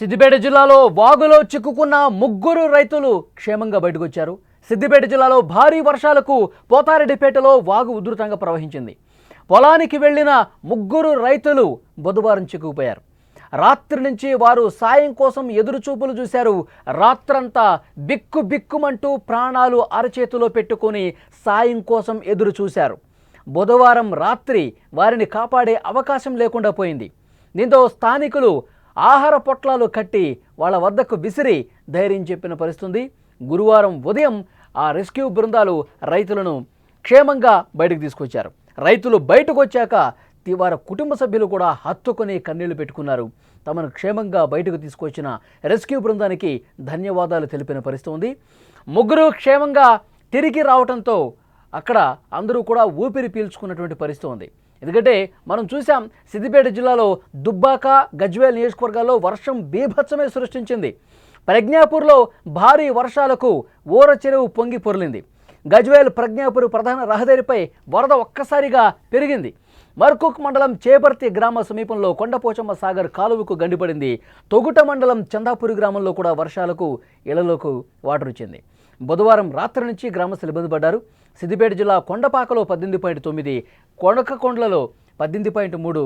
సిద్దిపేట జిల్లాలో వాగులో చిక్కుకున్న ముగ్గురు రైతులు క్షేమంగా బయటకు వచ్చారు. సిద్దిపేట జిల్లాలో భారీ వర్షాలకు పోతారెడ్డిపేటలో వాగు ఉధృతంగా ప్రవహించింది. పొలానికి వెళ్లిన ముగ్గురు రైతులు బుధవారం చిక్కుకుపోయారు. రాత్రి నుంచి వారు సాయం కోసం ఎదురుచూపులు చూశారు. రాత్రంతా బిక్కుమంటూ ప్రాణాలు అరచేతిలో పెట్టుకొని సాయం కోసం ఎదురు చూశారు. బుధవారం రాత్రి వారిని కాపాడే అవకాశం లేకుండా పోయింది. దీంతో స్థానికులు ఆహార పొట్లాలు కట్టి వాళ్ళ వద్దకు విసిరి ధైర్యం చెప్పిన పరిస్థితి. గురువారం ఉదయం ఆ రెస్క్యూ బృందాలు రైతులను క్షేమంగా బయటకు తీసుకొచ్చారు. రైతులు బయటకు వచ్చాక వారి కుటుంబ సభ్యులు కూడా హత్తుకొని కన్నీళ్లు పెట్టుకున్నారు. తమను క్షేమంగా బయటకు తీసుకొచ్చిన రెస్క్యూ బృందానికి ధన్యవాదాలు తెలిపిన పరిస్థితి ఉంది. ముగ్గురు క్షేమంగా తిరిగి రావడంతో అక్కడ అందరూ కూడా ఊపిరి పీల్చుకున్నటువంటి పరిస్థితి ఉంది. ఎందుకంటే మనం చూసాం, సిద్దిపేట జిల్లాలో దుబ్బాక, గజ్వేల్ నియోజకవర్గాల్లో వర్షం బీభత్సమే సృష్టించింది. ప్రజ్ఞాపూర్లో భారీ వర్షాలకు ఊర చెరువు పొంగి పొర్లింది. గజ్వేల్ ప్రజ్ఞాపూర్ ప్రధాన రహదారిపై వరద ఒక్కసారిగా పెరిగింది. మర్కుక్ మండలం చేపర్తి గ్రామ సమీపంలో కొండపోచమ్మ సాగర్ కాలువకు గండిపడింది. తొగుట మండలం చందాపూర్ గ్రామంలో కూడా వర్షాలకు ఇళ్లలోకి వాటర్ వచ్చింది. బుధవారం రాత్రి నుంచి గ్రామస్తులు ఇబ్బంది పడ్డారు. సిద్దిపేట జిల్లా కొండపాకలో 18.9, కొనకకొండలలో 18.3,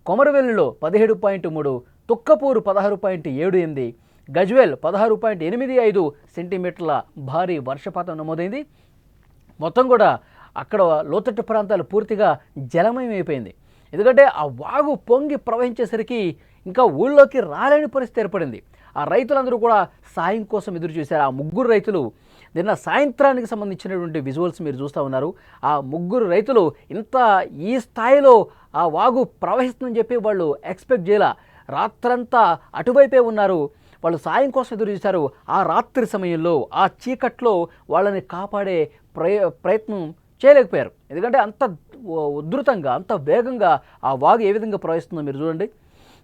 కొమరవెల్లిలో 17.3, తుక్కపూరు 16.78, గజ్వేల్ 16.85 సెంటీమీటర్ల భారీ వర్షపాతం నమోదైంది. మొత్తం కూడా అక్కడ లోతట్టు ప్రాంతాలు పూర్తిగా జలమయమైపోయింది. ఎందుకంటే ఆ వాగు పొంగి ప్రవహించేసరికి ఇంకా ఊళ్ళోకి రాలేని పరిస్థితి ఏర్పడింది. ఆ రైతులందరూ కూడా సాయం కోసం ఎదురు చూశారు. ఆ ముగ్గురు రైతులు నిన్న సాయంత్రానికి సంబంధించినటువంటి విజువల్స్ మీరు చూస్తూ ఉన్నారు. ఆ ముగ్గురు రైతులు ఇంత ఈ స్థాయిలో ఆ వాగు ప్రవహిస్తుందని చెప్పి వాళ్ళు ఎక్స్పెక్ట్ చేయాల. రాత్రంతా అటువైపే ఉన్నారు. వాళ్ళు సాయం కోసం ఎదురు చూశారు. ఆ రాత్రి సమయంలో ఆ చీకట్లో వాళ్ళని కాపాడే ప్రయత్నం చేయలేకపోయారు. ఎందుకంటే అంత ఉధృతంగా, అంత వేగంగా ఆ వాగు ఏ విధంగా ప్రవహిస్తుందో మీరు చూడండి.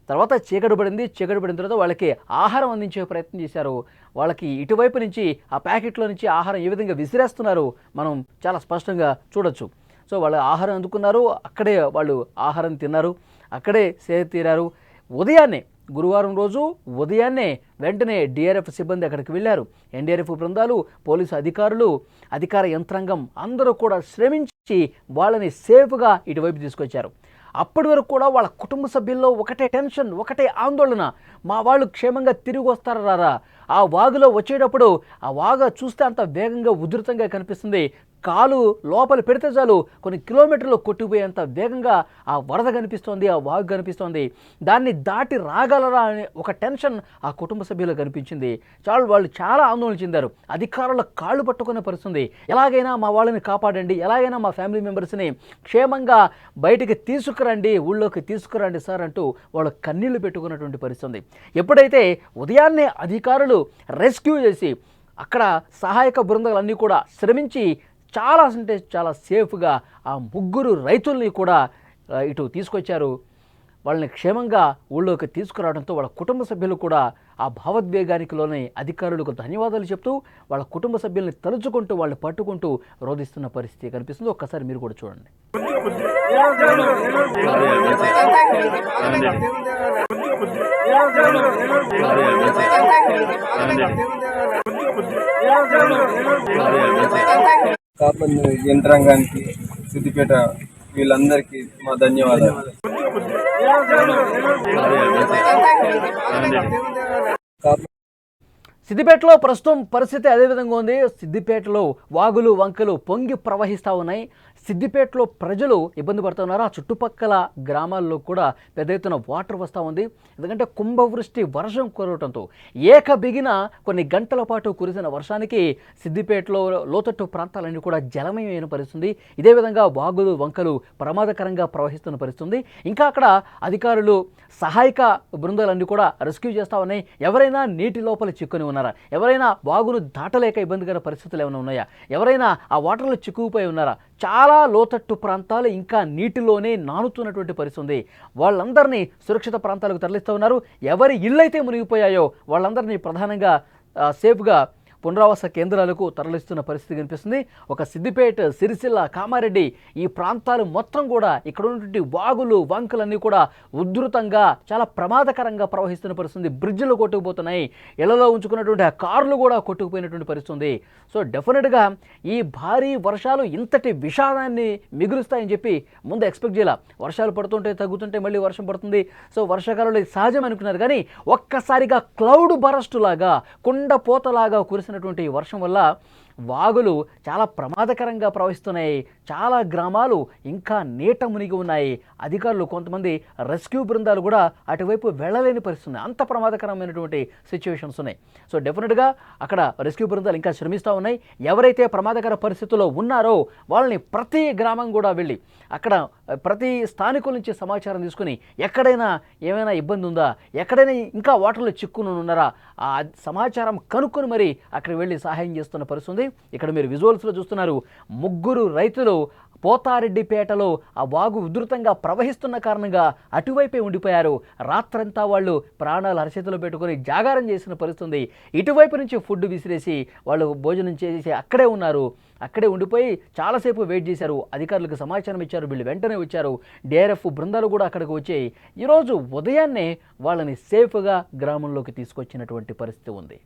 తర్వాత చీకటి పడింది. చీకటి పడిన తర్వాత వాళ్ళకి ఆహారం అందించే ప్రయత్నం చేశారు. వాళ్ళకి ఇటువైపు నుంచి ఆ ప్యాకెట్లో నుంచి ఆహారం ఏ విధంగా విసిరేస్తున్నారు మనం చాలా స్పష్టంగా చూడొచ్చు. సో వాళ్ళు ఆహారం అందుకున్నారు, అక్కడే వాళ్ళు ఆహారం తిన్నారు, అక్కడే సేద తీరారు. ఉదయాన్నే, గురువారం రోజు ఉదయాన్నే వెంటనే డిఆర్ఎఫ్ సిబ్బంది అక్కడికి వెళ్ళారు. ఎన్డీఆర్ఎఫ్ బృందాలు, పోలీసు అధికారులు, అధికార యంత్రాంగం అందరూ కూడా శ్రమించి వాళ్ళని సేఫ్గా ఇటువైపు తీసుకొచ్చారు. అప్పటి వరకు కూడా వాళ్ళ కుటుంబ సభ్యుల్లో ఒకటే టెన్షన్, ఒకటే ఆందోళన. మా వాళ్ళు క్షేమంగా తిరిగి వస్తారా రారా? ఆ వాగులో వచ్చేటప్పుడు ఆ వాగు చూస్తే అంత వేగంగా ఉధృతంగా కనిపిస్తుంది. కాలు లోపల పెడితే చాలు కొన్ని కిలోమీటర్లు కొట్టిపోయేంత వేగంగా ఆ వరద కనిపిస్తోంది, ఆ వాగు కనిపిస్తోంది. దాన్ని దాటి రాగలరా అనే ఒక టెన్షన్ ఆ కుటుంబ సభ్యులకు కనిపించింది. వాళ్ళు చాలా ఆందోళన చెందారు. అధికారుల కాళ్ళు పట్టుకునే పరిస్థితుంది. ఎలాగైనా మా వాళ్ళని కాపాడండి, ఎలాగైనా మా ఫ్యామిలీ మెంబర్స్ని క్షేమంగా బయటికి తీసుకురండి, ఊళ్ళోకి తీసుకురండి సార్ అంటూ వాళ్ళు కన్నీళ్లు పెట్టుకున్నటువంటి పరిస్థితుంది. ఎప్పుడైతే ఉదయాన్నే అధికారులు రెస్క్యూ చేసి అక్కడ సహాయక బృందాలన్నీ కూడా శ్రమించి చాలా అంటే చాలా సేఫ్గా ఆ ముగ్గురు రైతుల్ని కూడా ఇటు తీసుకొచ్చారు. వాళ్ళని క్షేమంగా ఊళ్ళోకి తీసుకురావడంతో వాళ్ళ కుటుంబ సభ్యులు కూడా ఆ భావోద్వేగానికి లోనే అధికారులకు ధన్యవాదాలు చెప్తూ వాళ్ళ కుటుంబ సభ్యుల్ని తలుచుకుంటూ వాళ్ళు పట్టుకుంటూ రోధిస్తున్న పరిస్థితి కనిపిస్తుంది. ఒక్కసారి మీరు కూడా చూడండి. కాపాడిన యంత్రాంగానికి, సిద్దిపేట వీళ్ళందరికీ మా ధన్యవాదాలు. సిద్దిపేటలో ప్రస్తుతం పరిస్థితి అదే విధంగా ఉంది. సిద్దిపేటలో వాగులు వంకలు పొంగి ప్రవహిస్తూ ఉన్నాయి. సిద్దిపేటలో ప్రజలు ఇబ్బంది పడుతున్నారు. ఆ చుట్టుపక్కల గ్రామాల్లో కూడా పెద్ద ఎత్తున వాటర్ వస్తూ ఉంది. ఎందుకంటే కుంభవృష్టి వర్షం కురవడంతో బిగిన కొన్ని గంటల పాటు కురిసిన వర్షానికి సిద్దిపేటలో లోతట్టు ప్రాంతాలన్నీ కూడా జలమయమైన పరిస్థితుంది. ఇదే విధంగా వాగులు వంకలు ప్రమాదకరంగా ప్రవహిస్తున్న పరిస్థితుంది. ఇంకా అక్కడ అధికారులు, సహాయక బృందాలన్నీ కూడా రెస్క్యూ చేస్తూ ఉన్నాయి. ఎవరైనా నీటి లోపల చిక్కుని ఉన్నారా? ఎవరైనా వాగును దాటలేక ఇబ్బందికర పరిస్థితులు ఏమైనా ఉన్నాయా? ఎవరైనా ఆ వాటర్లో చిక్కుకుపోయి ఉన్నారా? చాలా లోతట్టు ప్రాంతాలు ఇంకా నీటిలోనే నానుతున్నటువంటి పరిస్థితి ఉంది. వాళ్ళందరినీ సురక్షిత ప్రాంతాలకు తరలిస్తూ ఉన్నారు. ఎవరి ఇళ్ళైతే మునిగిపోయాయో వాళ్ళందరినీ ప్రధానంగా సేఫ్గా పునరావాస కేంద్రాలకు తరలిస్తున్న పరిస్థితి కనిపిస్తుంది. ఒక సిద్దిపేట, సిరిసిల్ల, కామారెడ్డి ఈ ప్రాంతాలు మొత్తం కూడా ఇక్కడ ఉన్నటువంటి వాగులు, వంకలన్నీ కూడా ఉధృతంగా చాలా ప్రమాదకరంగా ప్రవహిస్తున్న పరిస్థితి. బ్రిడ్జ్లు కొట్టుకుపోతున్నాయి, ఇళ్లలో ఉంచుకున్నటువంటి ఆ కార్లు కూడా కొట్టుకుపోయినటువంటి పరిస్థితి ఉంది. సో డెఫినెట్గా ఈ భారీ వర్షాలు ఇంతటి విషాదాన్ని మిగులుస్తాయని చెప్పి ముందు ఎక్స్పెక్ట్ చేయాల. వర్షాలు పడుతుంటే తగ్గుతుంటే మళ్ళీ వర్షం పడుతుంది. సో వర్షాకాలంలో ఇది సహజం అనుకున్నారు, కానీ ఒక్కసారిగా క్లౌడ్ బరస్ట్ లాగా, కుండపోతలాగా కురిసినటువంటి ఈ వర్షం వల్ల వాగులు చాలా ప్రమాదకరంగా ప్రవహిస్తున్నాయి. చాలా గ్రామాలు ఇంకా నీట మునిగి ఉన్నాయి. అధికారులు, కొంతమంది రెస్క్యూ బృందాలు కూడా అటువైపు వెళ్ళలేని పరిస్థితి ఉంది. అంత ప్రమాదకరమైనటువంటి సిచ్యువేషన్స్ ఉన్నాయి. సో డెఫినెట్గా అక్కడ రెస్క్యూ బృందాలు ఇంకా శ్రమిస్తూ ఉన్నాయి. ఎవరైతే ప్రమాదకర పరిస్థితుల్లో ఉన్నారో వాళ్ళని ప్రతి గ్రామం కూడా వెళ్ళి అక్కడ ప్రతి స్థానికుల నుంచి సమాచారం తీసుకుని ఎక్కడైనా ఏమైనా ఇబ్బంది ఉందా, ఎక్కడైనా ఇంకా వాటర్లో చిక్కుని ఉన్నారా, ఆ సమాచారం కనుక్కొని మరి అక్కడికి వెళ్ళి సహాయం చేస్తున్న పరిస్థితి. ఇక్కడ మీరు విజువల్స్లో చూస్తున్నారు, 3 రైతులు పోతారెడ్డిపేటలో ఆ వాగు ఉధృతంగా ప్రవహిస్తున్న కారణంగా అటువైపే ఉండిపోయారు. రాత్రంతా వాళ్ళు ప్రాణాలు అరచేతిలో పెట్టుకొని జాగారం చేసిన పరిస్థితి. ఇటువైపు నుంచి ఫుడ్ విసిరేసి వాళ్ళు భోజనం చేసి అక్కడే ఉన్నారు. అక్కడే ఉండిపోయి చాలాసేపు వెయిట్ చేశారు. అధికారులకు సమాచారం ఇచ్చారు, వీళ్ళు వెంటనే వచ్చారు. డిఆర్ఎఫ్ బృందాలు కూడా అక్కడికి వచ్చాయి. ఈరోజు ఉదయాన్నే వాళ్ళని సేఫ్గా గ్రామంలోకి తీసుకొచ్చినటువంటి పరిస్థితి ఉంది.